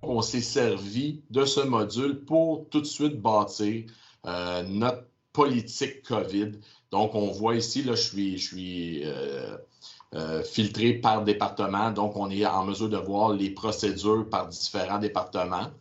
On s'est servi de ce module pour tout de suite bâtir notre politique COVID. Donc, on voit ici, là, je suis filtré par département. Donc, on est en mesure de voir les procédures par différents départements.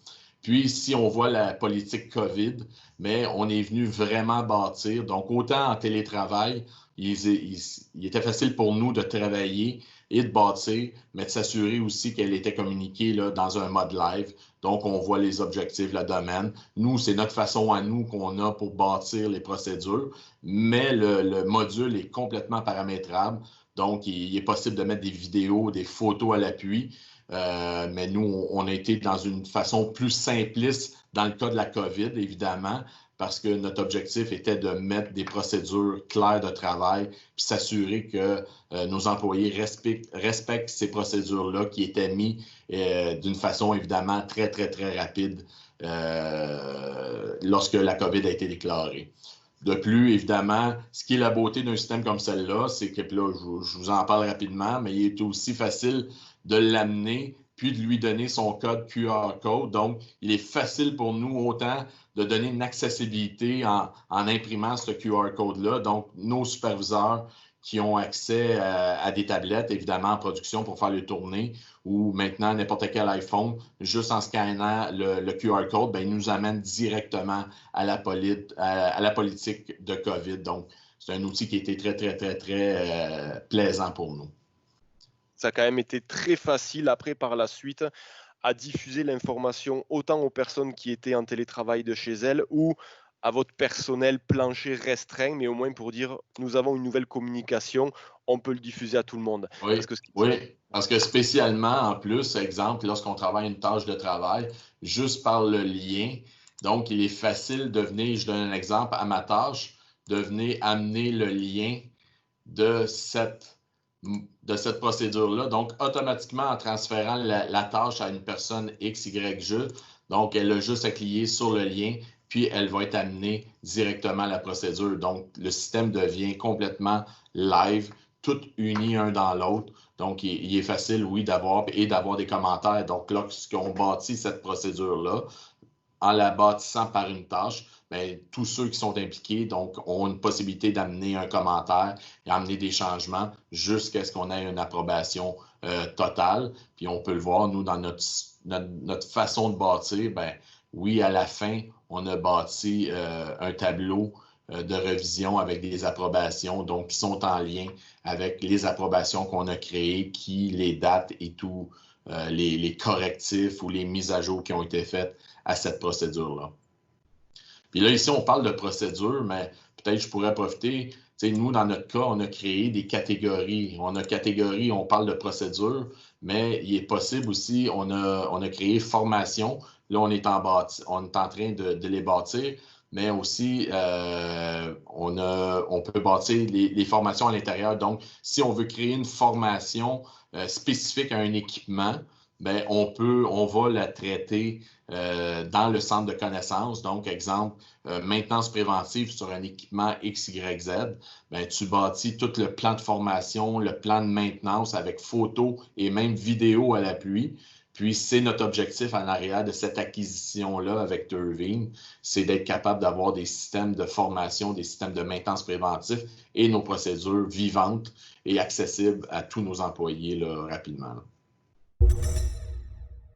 Puis, ici, on voit la politique COVID, mais on est venu vraiment bâtir. Donc, autant en télétravail, il était facile pour nous de travailler et de bâtir, mais de s'assurer aussi qu'elle était communiquée là, dans un mode live. Donc, on voit les objectifs, le domaine. Nous, c'est notre façon à nous qu'on a pour bâtir les procédures, mais le module est complètement paramétrable. Donc, il est possible de mettre des vidéos, des photos à l'appui. Mais nous, on a été dans une façon plus simpliste dans le cas de la COVID, évidemment, parce que notre objectif était de mettre des procédures claires de travail puis s'assurer que nos employés respectent ces procédures-là qui étaient mises d'une façon évidemment très, très, très rapide lorsque la COVID a été déclarée. De plus, évidemment, ce qui est la beauté d'un système comme celle-là, c'est que là, je vous en parle rapidement, mais il est aussi facile de l'amener puis de lui donner son code QR code. Donc, il est facile pour nous autant de donner une accessibilité en imprimant ce QR code-là. Donc, nos superviseurs qui ont accès à des tablettes, évidemment, en production pour faire les tournées, ou maintenant n'importe quel iPhone, juste en scannant le QR code, bien, il nous amène directement à la politique de COVID. Donc, c'est un outil qui a été très, très, très, très plaisant pour nous. Ça a quand même été très facile après, par la suite, à diffuser l'information autant aux personnes qui étaient en télétravail de chez elles ou à votre personnel plancher restreint, mais au moins pour dire nous avons une nouvelle communication, on peut le diffuser à tout le monde. Oui, parce que spécialement, en plus, exemple, lorsqu'on travaille une tâche de travail, juste par le lien, donc il est facile de venir, je donne un exemple, à ma tâche, de venir amener le lien de cette procédure-là. Donc, automatiquement, en transférant la tâche à une personne X, Y, J, donc elle a juste à cliquer sur le lien, puis elle va être amenée directement à la procédure. Donc, le système devient complètement live, tout uni un dans l'autre. Donc, il est facile, oui, d'avoir des commentaires. Donc, lorsqu'on bâtit cette procédure-là, en la bâtissant par une tâche, bien, tous ceux qui sont impliqués donc, ont une possibilité d'amener un commentaire et amener des changements jusqu'à ce qu'on ait une approbation totale. Puis on peut le voir, nous, dans notre façon de bâtir, bien, oui, à la fin, on a bâti un tableau de révision avec des approbations, donc qui sont en lien avec les approbations qu'on a créées, les dates et tout, les correctifs ou les mises à jour qui ont été faites à cette procédure-là. Puis là, ici, on parle de procédure, mais peut-être je pourrais profiter. Tu sais, nous, dans notre cas, on a créé des catégories. On parle de procédure, mais il est possible aussi, on a créé formation. Là, on est en train de les bâtir, mais aussi, on peut bâtir les formations à l'intérieur. Donc, si on veut créer une formation spécifique à un équipement, bien, on va la traiter dans le centre de connaissances. Donc, exemple, maintenance préventive sur un équipement XYZ, bien, tu bâtis tout le plan de formation, le plan de maintenance avec photos et même vidéos à l'appui. Puis, c'est notre objectif en arrière de cette acquisition-là avec Turvine, c'est d'être capable d'avoir des systèmes de formation, des systèmes de maintenance préventive et nos procédures vivantes et accessibles à tous nos employés là, rapidement. Là.